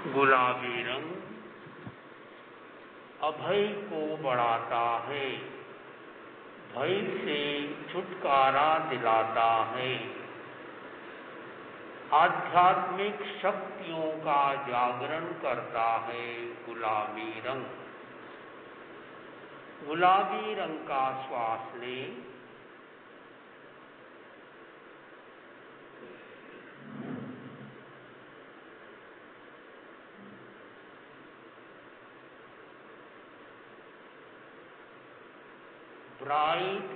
गुलाबी रंग अभय को बढ़ाता है, भय से छुटकारा दिलाता है, आध्यात्मिक शक्तियों का जागरण करता है। गुलाबी रंग, गुलाबी रंग का श्वास लें। ब्राइट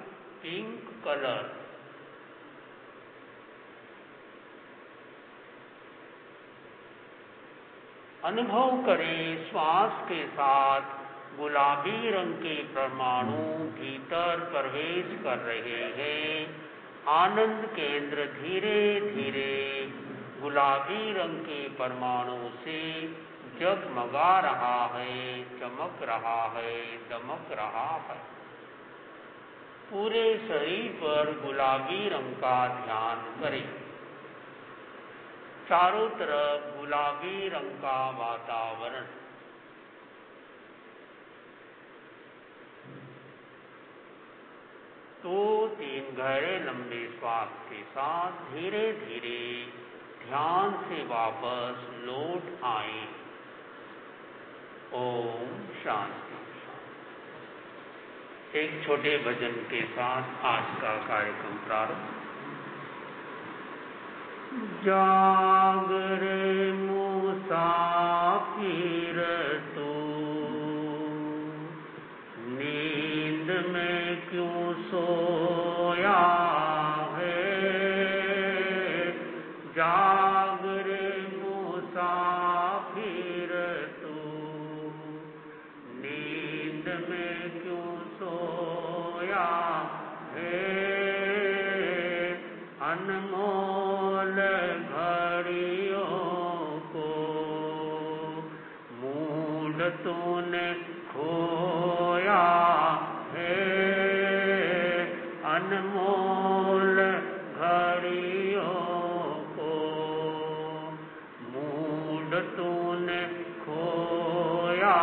पिंक कलर, अनुभव करें श्वास के साथ गुलाबी रंग के परमाणु भीतर प्रवेश कर रहे हैं। आनंद केंद्र धीरे धीरे गुलाबी रंग के परमाणु से जगमगा रहा है, चमक रहा है, दमक रहा है। पूरे शरीर पर गुलाबी रंग का ध्यान करें। चारों तरफ गुलाबी रंग का वातावरण। तो 3 गहरे लंबे श्वास के साथ धीरे धीरे ध्यान से वापस लौट आए। ओम शांति। एक छोटे भजन के साथ आज का कार्यक्रम प्रारंभ। जाग रे मुसाफिर तू, नींद में क्यों सोया है। जाग रे मुसाफिर तू, नींद में क्यों सोया है। अनमोल घड़ियों को मूड तूने खोया है। अनमोल घड़ियों को मूड तूने खोया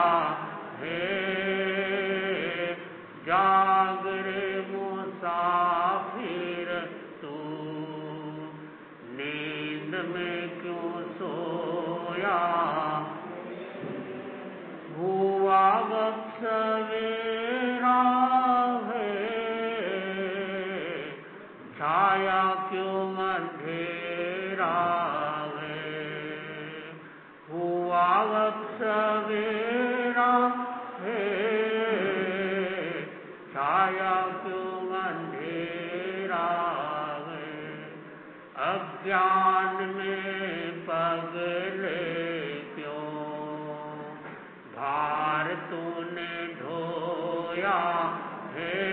है। जाग रे मुसाफिर तू, नींद में क्यों सोया। हुआ वक्त सवेरा है, छाया क्यों अंधेरा है। हुआ वक्त सवेरा है, छाया क्यों अंधेरा है। अज्ञान में पगले क्यों, भार तूने ढोया है।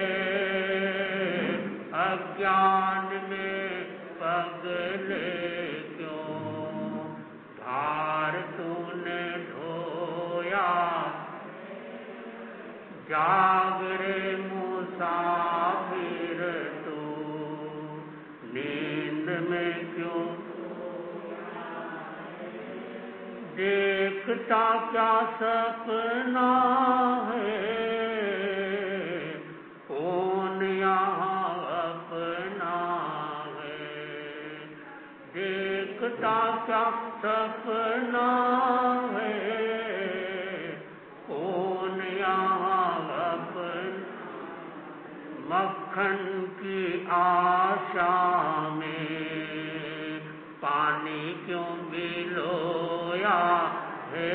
अज्ञान में पगले क्यों, भार तूने ढोया। जाग रे मुसाफिर तू, नींद में क्यों। देखता क्या सपना है, कौन यहाँ अपना है। देखता क्या सपना है, कौन यहाँ अपना। मक्खन की आशा में पानी क्यों बिलोया है।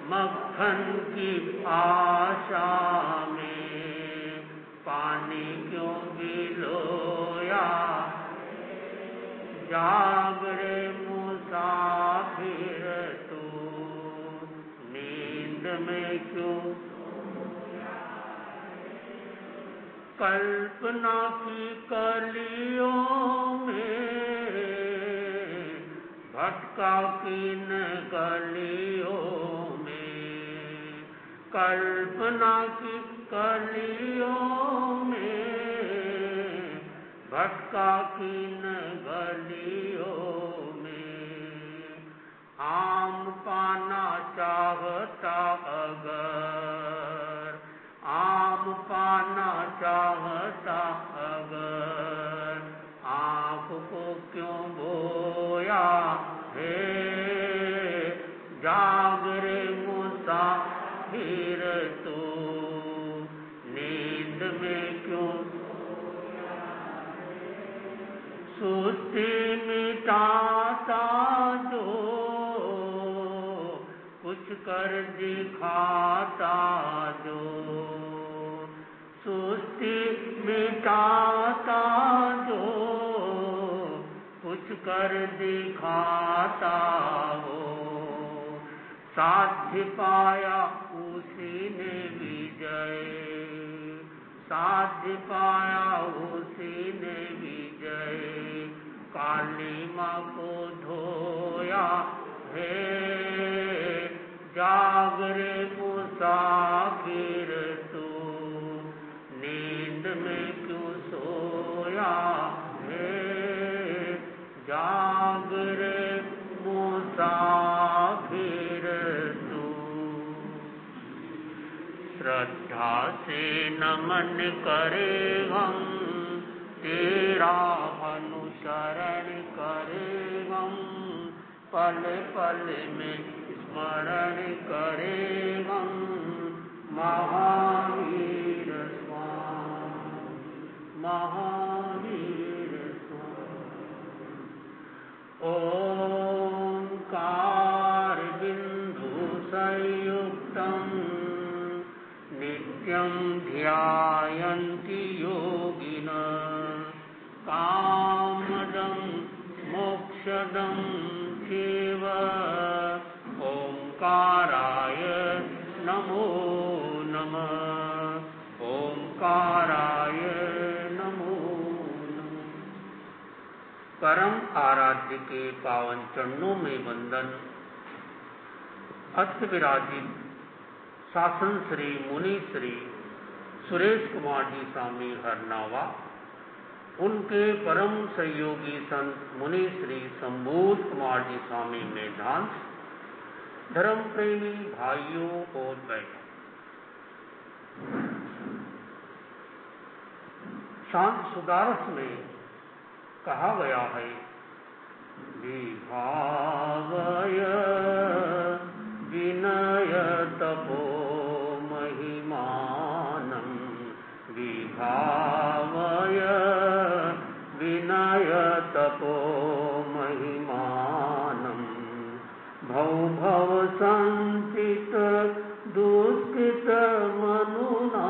मक्खन की आशा में पानी क्यों बिलोया। जाग रे मुसाफिर तू, नींद में क्यों। कल्पना की कलियों में भटका किन गलियों में। कल्पना की कलियों में भटका किन गलियों में, आम पाना चाहता अगर, आम पाना चाहता अगर, आँख को क्यों बोया है, जाग रे मुसाफिर तू, नींद में क्यों सुस्ती मिटाता जो, कुछ कर दिखाता जो, सुस्ती मिटाता जो, कुछ कर दिखाता हो, साध्य पाया उसी ने विजय, साध्य पाया उसी ने विजय, काली माँ को धोया है, जाग रे मुसाफिर तू, नींद में क्यों सोया है, जाग रे मुसाफिर तू। श्रद्धा से नमन करे हम, तेरा अनुसरण करे हम, पल पल में स्मरण करे हम, महावीर स्वामी, महावीर स्वामी। ओंकार बिंदु संयुक्तम नित्यं ध्यायन्ति योगिनः, कामदं मोक्षदं चैव, ओंकाराय नमो नमः, ओंकाराय नमो नमः। परम आराध्य के पावन चरणों में वंदन। अस्त विराजित शासन श्री मुनि श्री सुरेश कुमार जी स्वामी हरनावा, उनके परम सहयोगी संत मुनि श्री संबोध कुमार जी स्वामी मेधांश, धर्म प्रेमी भाइयों और बहनों, शांत सुदारस में कहा गया है, विभावय विनय तपो महिमानं, विभावय विनय तपो महिमानं, भव भव संचित दुष्कृत मनुना,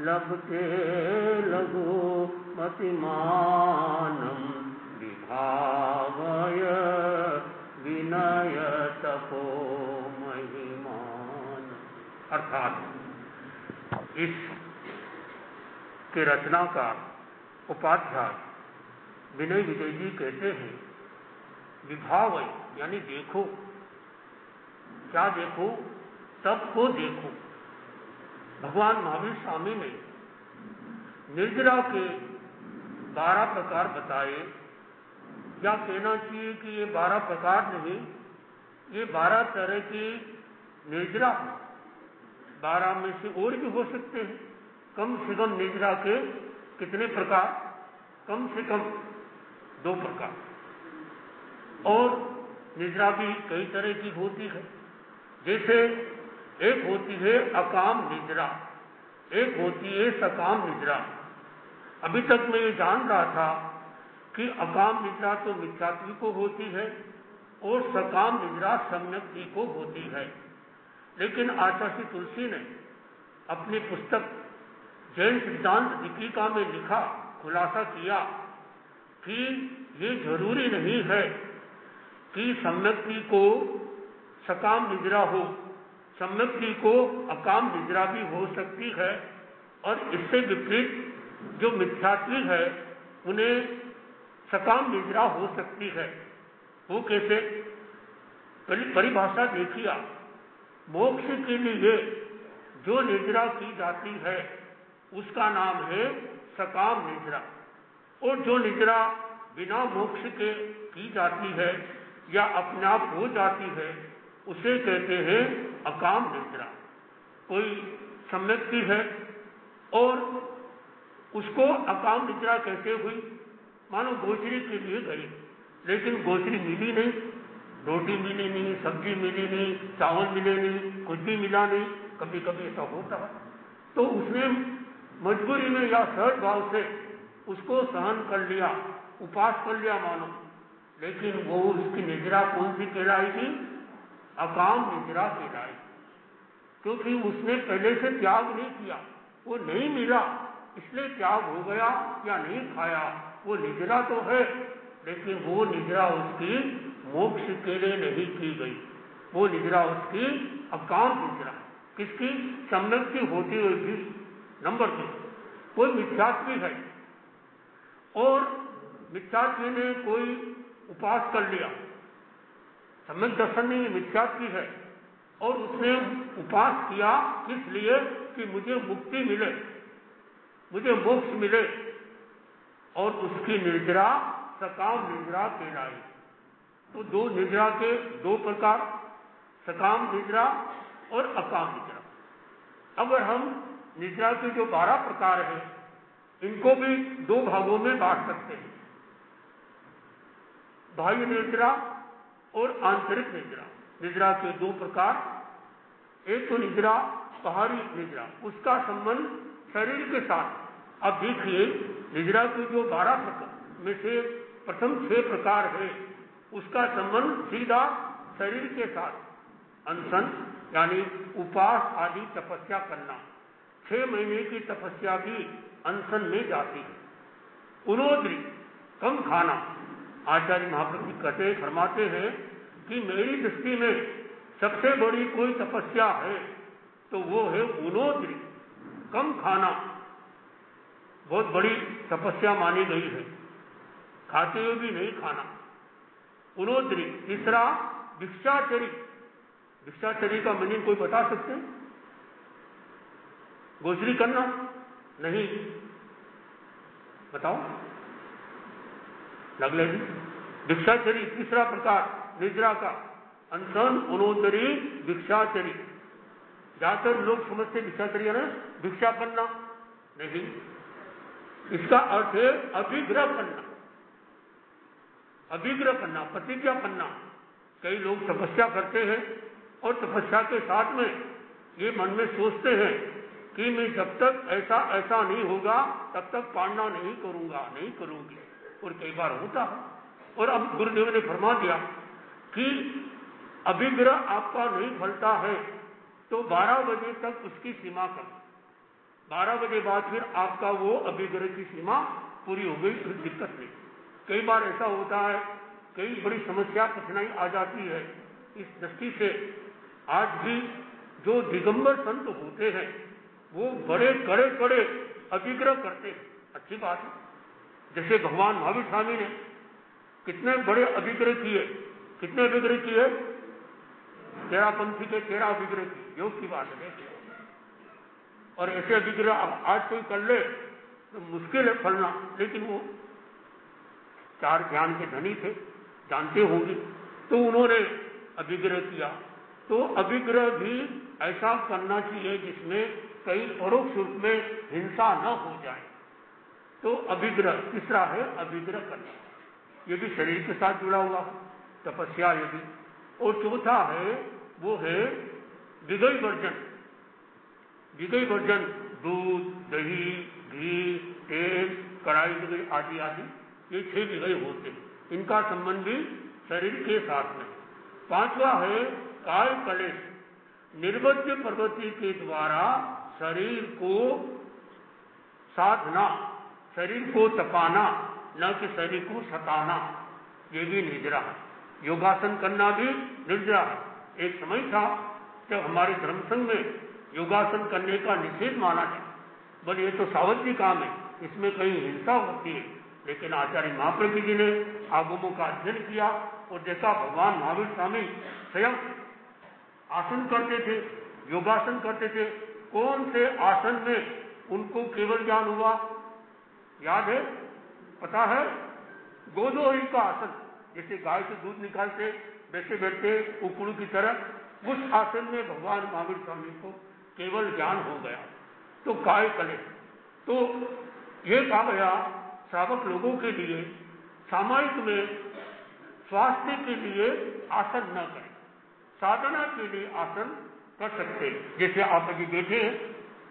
लभते लघु मतिमानं, विभावय विनय तपो महिमान। अर्थात इस के रचनाकार उपाध्याय विनय विजय जी कहते हैं, विभावय यानी देखो, क्या देखो, तब को देखो। भगवान महावीर स्वामी ने निर्जरा के 12 प्रकार बताए, या कहना चाहिए कि ये 12 प्रकार नहीं, ये 12 तरह की निर्जरा, 12 में से और भी हो सकते हैं। कम से कम निर्जरा के कितने प्रकार? कम से कम 2 प्रकार। और निद्रा भी कई तरह की होती है, जैसे एक होती है अकाम निद्रा, एक होती है सकाम निद्रा। अभी तक मैं ये जान रहा था कि अकाम निद्रा तो मिथ्यात्वी को होती है और सकाम निद्रा सम्यक्ति को होती है, लेकिन आचार्य तुलसी ने अपनी पुस्तक जैन सिद्धांत दीपिका में लिखा, खुलासा किया कि ये जरूरी नहीं है कि सम्यक्ति को सकाम निद्रा हो, सम्यक्ति को अकाम निद्रा भी हो सकती है। और इससे विपरीत जो मिथ्यात्वी है उन्हें सकाम निद्रा हो सकती है। वो कैसे? परिभाषा देखिए, मोक्ष के लिए जो निद्रा की जाती है उसका नाम है सकाम निद्रा। और जो निद्रा बिना मोक्ष के की जाती है या अपने आप हो जाती है उसे कहते हैं अकाम निद्रा। कोई सम्यक्ति है और उसको अकाम निद्रा कैसे हुई? मानो गोचरी के लिए गई, लेकिन गोचरी मिली नहीं, रोटी मिली नहीं, सब्जी मिली नहीं, चावल मिले नहीं, कुछ भी मिला नहीं। कभी कभी ऐसा होता है, तो उसने मजबूरी में या सहज भाव से उसको सहन कर लिया, उपास कर लिया मानो, लेकिन वो उसकी निद्रा कौन सी कहलाएगी? अकाम निद्रा कहलाएगी, क्योंकि उसने पहले से त्याग नहीं किया, वो नहीं मिला इसलिए त्याग हो गया या नहीं खाया। वो निद्रा तो है, लेकिन वो निद्रा उसकी मोक्ष के लिए नहीं की गई, वो निद्रा उसकी अकाम निद्रा। किसकी? सम्यक्ति होती हुई भी। नंबर 2, कोई मिथ्यात्वी है और मिथ्यात्वी ने कोई उपास कर लिया, सम्यक दर्शन नहीं, मिथ्यात्वी है और उसने उपास किया किस लिए? कि मुझे मुक्ति मिले, मुझे मोक्ष मिले, और उसकी निद्रा सकाम निद्रा कहलाई। तो दो निद्रा के दो प्रकार, सकाम निद्रा और अकाम निद्रा। अगर हम निद्रा के जो 12 प्रकार हैं इनको भी दो भागों में बांट सकते हैं, बाह्य निद्रा और आंतरिक निद्रा। निद्रा के दो प्रकार, एक तो निद्रा बाहरी निद्रा, उसका संबंध शरीर के साथ। अब देखिए निद्रा के जो 12 प्रकार में से प्रथम 6 प्रकार है उसका संबंध सीधा शरीर के साथ। अनशन यानी उपास आदि तपस्या करना, 6 महीने की तपस्या भी अनशन में जाती है। उनोद्री कम खाना, आचार्य महाप्रभु कहते फरमाते हैं कि मेरी दृष्टि में सबसे बड़ी कोई तपस्या है तो वो है उनोद्री, कम खाना, बहुत बड़ी तपस्या मानी गई है, खाते हुए भी नहीं खाना। उनोद्री। तीसरा भिक्षाचरी। भिक्षाचरी का मीनिंग कोई बता सकते हैं? गोचरी करना नहीं, बताओ लगले जी। भिक्षाचरी तीसरा प्रकार निद्रा का, अनशन, उनोदरी, भिक्षाचरी। ज्यादातर लोग समझते भिक्षाचरी है भिक्षा करना, नहीं, इसका अर्थ है अभिग्रह करना, अभिग्रह करना, प्रतिज्ञा करना। कई लोग तपस्या करते हैं और तपस्या के साथ में ये मन में सोचते हैं कि मैं जब तक ऐसा ऐसा नहीं होगा तब तक पालना नहीं करूंगा, नहीं करूंगी, और कई बार होता है। और अब गुरुदेव ने फरमा दिया कि अभिग्रह आपका नहीं फलता है तो 12 बजे तक उसकी सीमा कर, 12 बजे बाद फिर आपका वो अभिग्रह की सीमा पूरी हो गई, फिर दिक्कत नहीं। कई बार ऐसा होता है, कई बड़ी समस्या कठिनाई आ जाती है। इस दृष्टि से आज भी जो दिगंबर संत होते हैं वो बड़े कड़े कड़े अभिग्रह करते हैं, अच्छी बात है। जैसे भगवान महावीर स्वामी ने कितने बड़े अभिग्रह किए, कितने अभिग्रह किए? 13 पंथी के 13 अभिग्रह किए, योग की बात है। और ऐसे अभिग्रह आज कोई कर ले तो मुश्किल है फलना, लेकिन वो 4 ज्ञान के धनी थे, जानते होंगे, तो उन्होंने अभिग्रह किया। तो अभिग्रह भी ऐसा करना चाहिए जिसमें कई परोक्ष रूप में हिंसा न हो जाए। तो अभिग्रह तीसरा है, अभिग्रह करना, ये भी शरीर के साथ जुड़ा हुआ तपस्या ये भी। और चौथा है वो है विगई वर्जन। विगई वर्जन दूध, दही, घी, तेल, कढ़ाई वगैरह आदि आदि, ये 6 विगई होते हैं, इनका संबंध भी शरीर के साथ में। 5वां है काय कलेश। निर्वज्य प्रवृत्ति के द्वारा शरीर को साधना, शरीर को तपाना, न कि शरीर को सताना, ये भी निद्रा है। योगासन करना भी निद्रा है। एक समय था जब हमारे धर्म संघ में योगासन करने का निषेध माना जाए, बोले ये तो सावधि काम है, इसमें कहीं हिंसा होती है। लेकिन आचार्य महाप्रभु जी ने आगमों का अध्ययन किया और देखा भगवान महावीर स्वामी स्वयं आसन करते थे, योगासन करते थे। कौन से आसन में उनको केवल ज्ञान हुआ? याद है? पता है? गोदोही का आसन, जैसे गाय से दूध निकालते वैसे बैठते उकड़ू की तरह, उस आसन में भगवान महावीर स्वामी को केवल ज्ञान हो गया। तो काय कले, तो ये कहा गया श्रावक लोगों के लिए सामायिक में स्वास्थ्य के लिए आसन न करें, साधना के लिए आसन कर सकते। जैसे आप अभी बैठे हैं,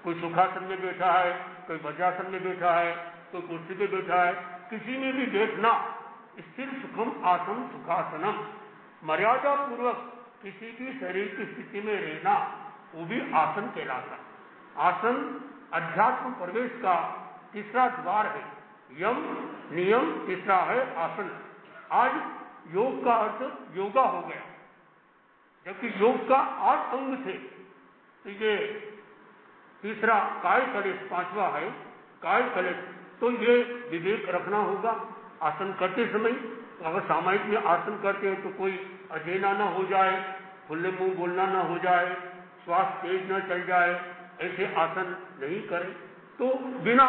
कोई सुखासन में बैठा है, कोई वज्रासन में बैठा है, कोई कुर्सी पे बैठा है, किसी में भी बैठना, स्थिर सुखम आसन सुखासनम, मर्यादा पूर्वक किसी भी शरीर की स्थिति में रहना, वो भी आसन कहलाता। आसन अध्यात्म प्रवेश का तीसरा द्वार है। यम नियम तीसरा है आसन। आज योग का अर्थ योगा हो गया, जबकि योग का 8 अंग थे। तो ये तीसरा काय कलेश, पांचवा है काय कलेश। तो ये विवेक रखना होगा आसन करते समय। अगर सामायिक में आसन करते हैं तो कोई अजेना ना हो जाए, खुले मुंह बोलना ना हो जाए, श्वास तेज न चल जाए, ऐसे आसन नहीं करें। तो बिना,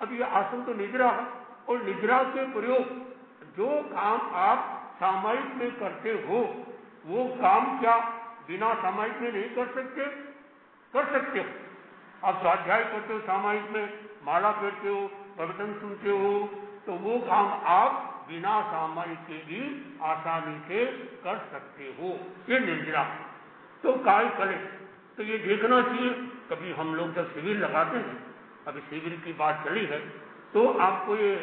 अब ये आसन तो निद्रा है, और निद्रा के प्रयोग जो काम आप सामायिक में करते हो वो काम क्या बिना सामायिक में नहीं कर सकते? कर सकते हो। आप स्वाध्याय करते हो सामायिक में, माला फेरते हो, प्रवचन सुनते हो, तो वो काम आप बिना सामायिक के भी आसानी से कर सकते हो। ये निद्रा। तो काय कलेश, तो ये देखना चाहिए। कभी हम लोग जब शिविर लगाते हैं, अभी शिविर की बात चली है, तो आपको ये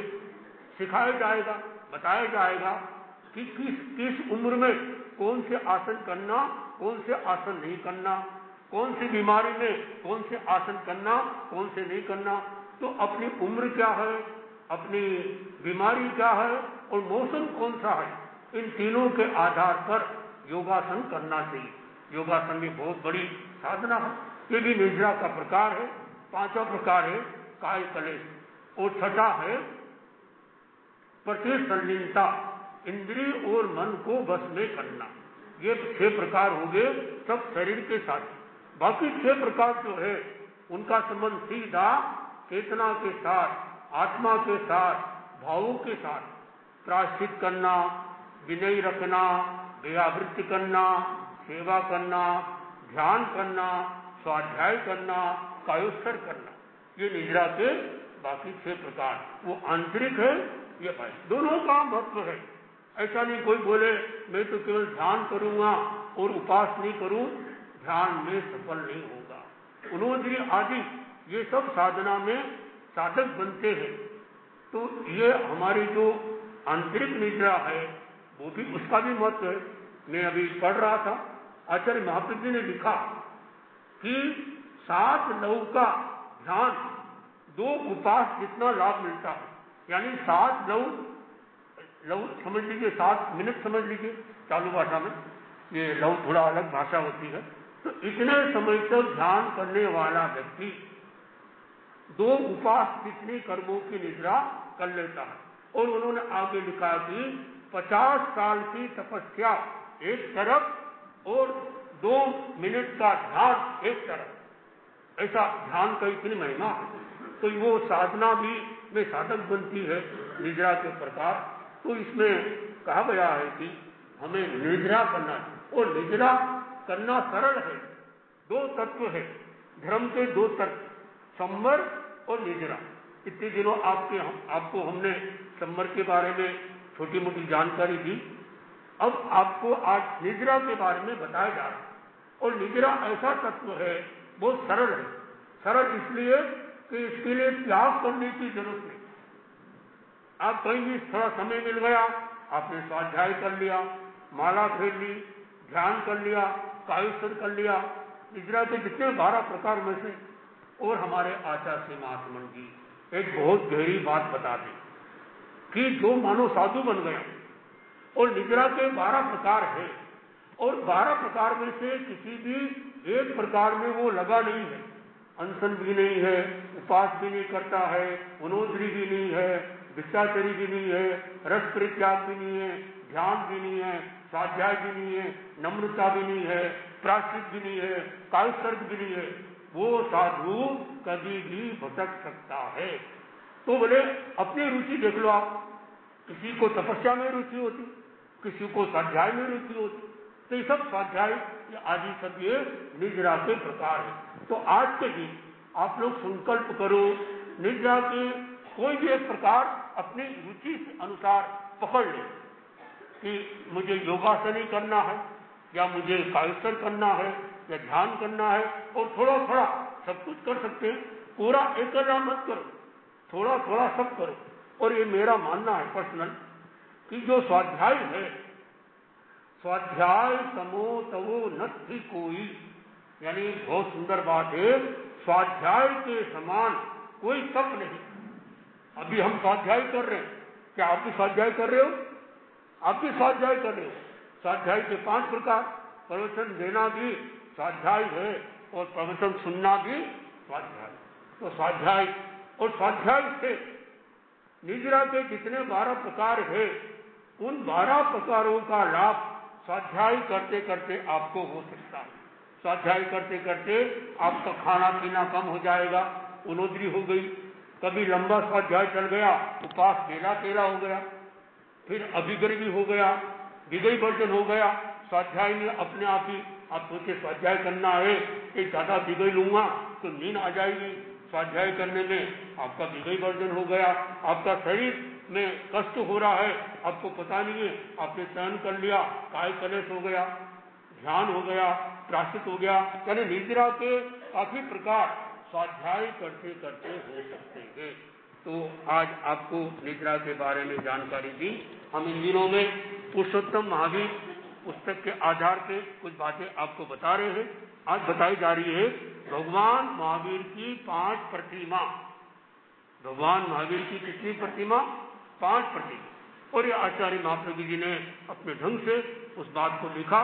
सिखाया जाएगा, बताया जाएगा कि किस उम्र में कौन से आसन करना, कौन से आसन नहीं करना, कौन सी बीमारी में कौन से आसन करना, कौन से नहीं करना। तो अपनी उम्र क्या है, अपनी बीमारी क्या है, और मौसम कौन सा है, इन तीनों के आधार पर योगासन करना चाहिए। योगासन भी बहुत बड़ी साधना है। ये भी निद्रा का प्रकार है। पांचवा प्रकार है काय कलेश, और छठा है प्रतिसंलीनता, इंद्रिय और मन को बस में करना। ये 6 प्रकार हो गए सब शरीर के साथ। बाकी 6 प्रकार जो है उनका संबंध सीधा चेतना के साथ, आत्मा के साथ, भावों के साथ। प्रायश्चित करना, विनय रखना, दयावृत्ति करना, सेवा करना, ध्यान करना, स्वाध्याय करना, कायोत्सर्ग करना, ये निद्रा के बाकी 6 प्रकार। वो आंतरिक है, ये बाह्य, दोनों का महत्व है। ऐसा नहीं कोई बोले मैं तो केवल ध्यान करूंगा और उपास नहीं करूं, ध्यान में सफल नहीं होगा। उन्नोद्री आदि ये सब साधना में साधक बनते हैं। तो ये हमारी जो आंतरिक निद्रा है वो भी, उसका भी महत्व है। मैं अभी पढ़ रहा था, आचार्य महाप्रज्ञ ने लिखा कि 7 लव का ध्यान 2 उपास जितना लाभ मिलता है। यानी 7 लव समझ लीजिए, 7 मिनट समझ लीजिए चालू भाषा में, ये लव थोड़ा अलग भाषा होती है। तो इतने समय तक ध्यान करने वाला व्यक्ति 2 उपास जितने कर्मों की निद्रा कर लेता है। और उन्होंने आगे लिखा कि 50 साल की तपस्या एक तरफ और 2 मिनट का ध्यान एक तरफ, ऐसा ध्यान का इतनी महिमा है। तो वो साधना भी में साधक बनती है निद्रा के प्रकार। तो इसमें कहा गया है कि हमें निद्रा करना है, और निद्रा करना सरल है। 2 तत्व है धर्म के, 2 तत्व, संवर और निद्रा। इतने दिनों आपको हमने संवर के बारे में छोटी मोटी जानकारी दी। अब आपको आज निद्रा के बारे में बताया जा रहा है। और निद्रा ऐसा तत्व है, बहुत सरल है। सरल इसलिए कि इसके लिए त्याग करने की जरूरत नहीं। आप कहीं भी थोड़ा समय मिल गया, आपने स्वाध्याय कर लिया, माला फेर ली, ध्यान कर लिया, कायोत्सर्ग कर लिया, निद्रा के जितने 12 प्रकार में से। और हमारे आचार्य श्री महात्मन जी एक बहुत गहरी बात बता दी कि जो मानो साधु बन गया और निद्रा के 12 प्रकार है, और 12 प्रकार में से किसी भी एक प्रकार में वो लगा नहीं है, अनशन भी नहीं है, उपास भी नहीं करता है, उन्नोद्री भी नहीं है, भिक्षाचरी भी नहीं है, रस परित्याग भी नहीं है, ध्यान भी नहीं है, स्वाध्याय भी नहीं है, नम्रता भी नहीं है, प्रायश्चित भी नहीं है, कायोत्सर्ग भी नहीं है, वो साधु कभी भी भटक सकता है। तो बोले अपनी रुचि देख लो आप, किसी को तपस्या में रुचि होती, किसी को स्वाध्याय में रुचि होती, तो ये सब स्वाध्याय आदि सब ये निद्रा के प्रकार है। तो आज के दिन आप लोग संकल्प करो, निद्रा के कोई भी एक प्रकार अपनी रुचि के अनुसार पकड़ ले कि मुझे योगासन ही करना है, या मुझे कायस्थल करना है, या ध्यान करना है, और थोड़ा थोड़ा सब कुछ कर सकते हैं। पूरा एकला मत करो, थोड़ा थोड़ा सब करो। और ये मेरा मानना है पर्सनल कि जो स्वाध्याय है, स्वाध्याय समो तवो नत्थि कोई, यानी बहुत सुंदर बात है, स्वाध्याय के समान कोई तप नहीं। अभी हम स्वाध्याय कर रहे हैं, क्या आप भी स्वाध्याय कर रहे हो? आप भी स्वाध्याय कर रहे हो। स्वाध्याय के 5 प्रकार, प्रवचन देना भी स्वाध्याय है, और प्रवचन सुनना भी स्वाध्याय। तो स्वाध्याय, और स्वाध्याय से निद्रा के जितने 12 प्रकार है, उन 12 प्रकारों का लाभ स्वाध्याय करते करते आपको हो सकता है। स्वाध्याय करते करते आपका खाना पीना कम हो जाएगा, उनोद्री हो गई, कभी लंबा स्वाध्याय चल गया, उपास बेला तेला हो गया, फिर अभिग्रह भी हो गया, विगई वर्जन हो गया। स्वाध्याय में अपने आप ही आप सोचे स्वाध्याय करना है कि ज्यादा विगई लूंगा तो नींद आ जाएगी, स्वाध्याय करने में आपका विगई वर्जन हो गया, आपका शरीर में कष्ट हो रहा है, आपको पता नहीं है, आपने सहन कर लिया, काय कलेश हो गया, ध्यान हो गया, प्राश्चित हो गया। यानी निद्रा के काफी प्रकार स्वाध्याय करते करते हो सकते हैं। तो आज आपको निद्रा के बारे में जानकारी दी। हम इन दिनों में पुरुषोत्तम महावीर पुस्तक के आधार पे कुछ बातें आपको बता रहे हैं। आज बताई जा रही है भगवान महावीर की 5 प्रतिमा। भगवान महावीर की कितनी प्रतिमा? 5 प्रतिमा। और ये आचार्य महाप्रभु जी ने अपने ढंग से उस बात को लिखा।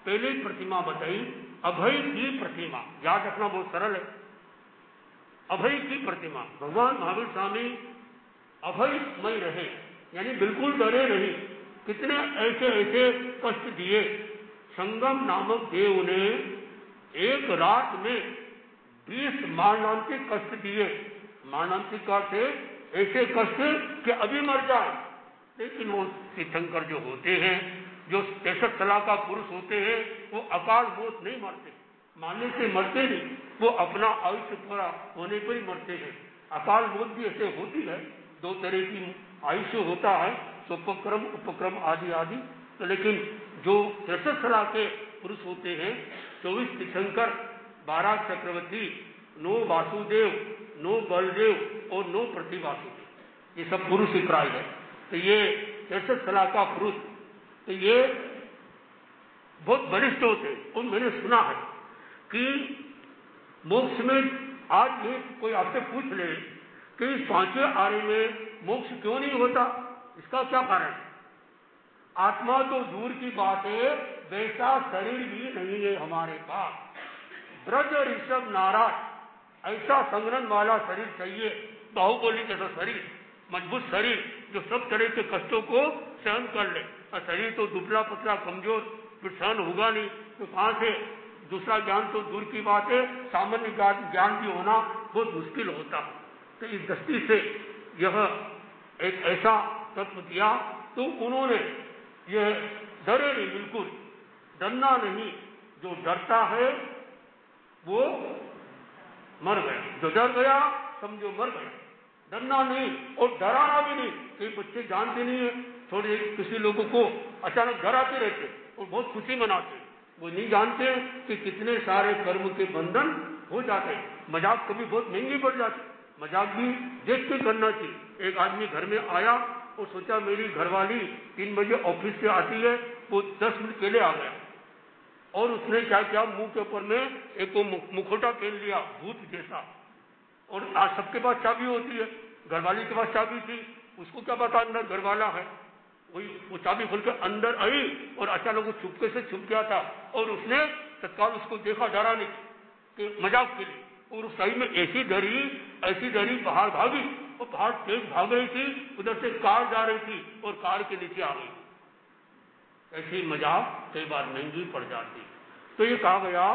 पहली प्रतिमा बताई अभय की प्रतिमा। याद रखना बहुत सरल है। अभय की प्रतिमा, भगवान महावीर स्वामी अभयमय रहे, यानी बिल्कुल डरे नहीं। कितने ऐसे ऐसे कष्ट दिए। संगम नामक देव ने एक रात में 20 मारणांतिक कष्ट दिए। मारणांतिक का थे ऐसे कष्ट कि अभी मर जाए। लेकिन वो तीर्थंकर जो होते हैं, जो 63 कला का पुरुष होते हैं, वो अकाल मौत नहीं मरते, मारने से मरते नहीं, वो अपना आयुष्य पूरा होने पर ही मरते हैं। अकाल मौत भी ऐसे होती है, 2 तरह की आयुष्य होता है, सोपक्रम उपक्रम आदि आदि। तो लेकिन जो 63 कला के पुरुष होते हैं, 24 तीर्थंकर, 12 चक्रवर्ती, 9 वासुदेव, 9 बलदेव और 9 प्रतिवासुदेव, ये सब पुरुष ही प्राय है। तो ये 63 कला का पुरुष, तो ये बहुत वरिष्ठ होते हैं। और मैंने सुना है कि मोक्ष में, आज ये कोई आपसे पूछ ले कि इस 5वें आर्य में मोक्ष क्यों नहीं होता, इसका क्या कारण? आत्मा तो दूर की बात है, वैसा शरीर भी नहीं है हमारे पास। ब्रज ऋषभ नाराज ऐसा संग्रहण वाला शरीर चाहिए, बाहुबली जैसा शरीर, मजबूत शरीर जो सब तरह के कष्टों को सहन कर ले। और शरीर तो दुबला पतला कमजोर, फिर सहन होगा नहीं तो कहां से? दूसरा ज्ञान तो दूर की बात है, सामान्य ज्ञान भी होना बहुत मुश्किल होता है। तो इस दृष्टि से यह एक ऐसा तत्व दिया। तो उन्होंने यह डरे नहीं, बिल्कुल डरना नहीं। जो डरता है वो मर गया, जो डर गया समझो मर गया। डरना नहीं और डराना भी नहीं। कई बच्चे जानते नहीं है, थोड़े किसी लोगों को अचानक डराते रहते और बहुत खुशी मनाते, वो नहीं जानते कि कितने सारे कर्म के बंधन हो जाते हैं। मजाक कभी बहुत महंगी पड़ जाती, मजाक भी देख के करना चाहिए। एक आदमी घर में आया और सोचा मेरी घरवाली 3 बजे ऑफिस से आती है, वो 10 मिनट पहले आ गया और उसने क्या किया, मुंह के ऊपर में एक मुखौटा पहन लिया भूत जैसा। और आज सबके पास चाबी होती है, घरवाली के पास चाबी थी, उसको क्या पता अंदर घरवाला है। वही वो चाबी खोल के अंदर आई और अचानक वो चुपके से छुप गया था और उसने तत्काल उसको देखा, डरा नहीं कि मजाक के लिए। और सही में ऐसी डरी बाहर भागी, वो बाहर तेज भाग रही थी, उधर से कार जा रही थी और कार के नीचे आ गई। ऐसी मजाक कई बार महंगी पड़ जाती। तो ये कहा गया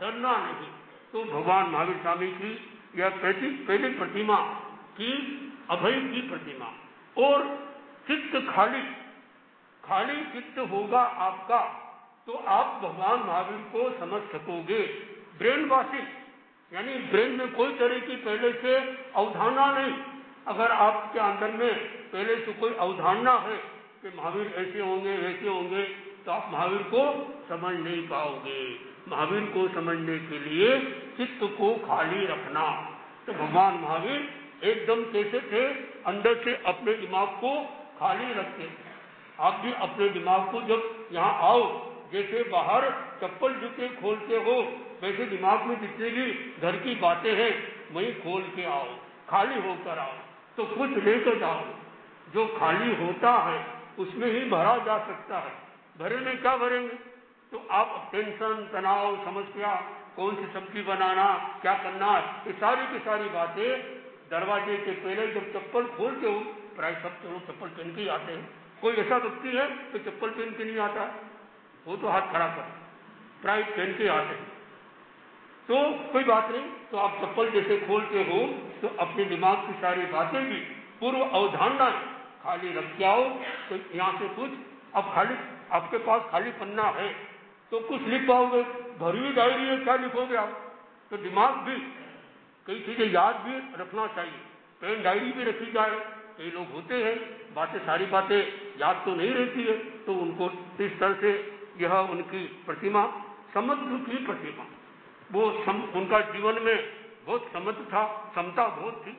डरना नहीं। तो भगवान महावीर स्वामी की यह पहली प्रतिमा की अभय की प्रतिमा। और चित्त खाली खाली चित्त होगा आपका तो आप भगवान महावीर को समझ सकोगे। ब्रेन वॉशिंग यानी ब्रेन में कोई तरह की पहले से अवधारणा नहीं। अगर आपके अंदर में पहले से कोई अवधारणा है कि महावीर ऐसे होंगे वैसे होंगे, तो आप महावीर को समझ नहीं पाओगे। महावीर को समझने के लिए चित्त को खाली रखना। तो भगवान महावीर एकदम कैसे थे, अंदर से अपने दिमाग को खाली रखते थे। आप भी अपने दिमाग को जब यहाँ आओ, जैसे बाहर चप्पल जूते खोलते हो, वैसे दिमाग में जितनी भी घर की बातें हैं वही खोल के आओ, खाली होकर आओ, तो कुछ लेकर जाओ। जो खाली होता है उसमें ही भरा जा सकता है। भरे में क्या भरेंगे? तो आप टेंशन, तनाव, समस्या, कौन सी सब्जी बनाना, क्या करना, ये सारी की सारी बातें दरवाजे के पहले जब चप्पल खोलते हो, प्राय सब लोग चप्पल पहन के ही आते हैं। कोई ऐसा व्यक्ति है तो चप्पल पहन के नहीं आता, वो तो हाथ खड़ा कर, प्राय पहन के आते हैं। तो कोई बात नहीं, तो आप चप्पल जैसे खोलते हो तो अपने दिमाग की सारी बातें भी, पूर्व अवधारणा खाली रख के आओ। तो यहाँ से कुछ अब खाली आपके पास खाली पन्ना है तो कुछ लिख पाओगे। भरी हुई डायरी है, क्या लिखोगे आप? तो दिमाग भी कई चीजें याद भी रखना चाहिए। पेन डायरी भी रखी जाए। कई लोग होते हैं बातें, सारी बातें याद तो नहीं रहती है, तो उनको इस तरह से यह उनकी प्रतिमा समुद्र की प्रतिमा, वो उनका जीवन में बहुत समझ था, क्षमता बहुत थी।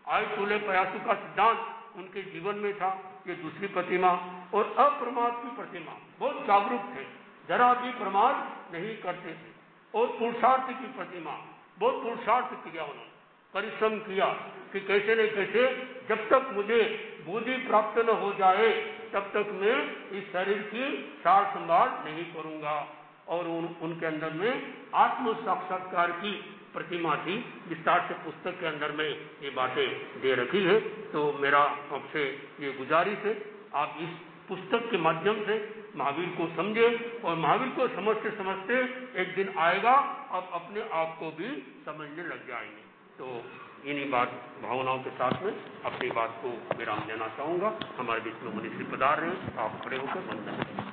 आय तोले प्रयासों का सिद्धांत उनके जीवन में था। ये दूसरी प्रतिमा। और अप्रमाद की प्रतिमा, बहुत जागरूक थे, जरा भी प्रमाद नहीं करते थे। और पुरुषार्थ की प्रतिमा, बहुत पुरुषार्थ किया उन्होंने, परिश्रम किया कि कैसे न कैसे जब तक मुझे बुद्धि प्राप्त न हो जाए तब तक मैं इस शरीर की सार संभाल नहीं करूंगा। और उनके अंदर में आत्म साक्षात्कार की प्रतिमा थी। विस्तार से पुस्तक के अंदर में ये बातें दे रखी है। तो मेरा आपसे ये गुजारिश है, आप इस पुस्तक के माध्यम से महावीर को समझे, और महावीर को समझते समझते एक दिन आएगा आप अपने आप को भी समझने लग जाएंगे। तो इन्हीं बात भावनाओं के साथ में अपनी बात को विराम देना चाहूंगा। हमारे बीच में मुनि श्री पधार रहे हैं, आप खड़े होकर वंदन करें।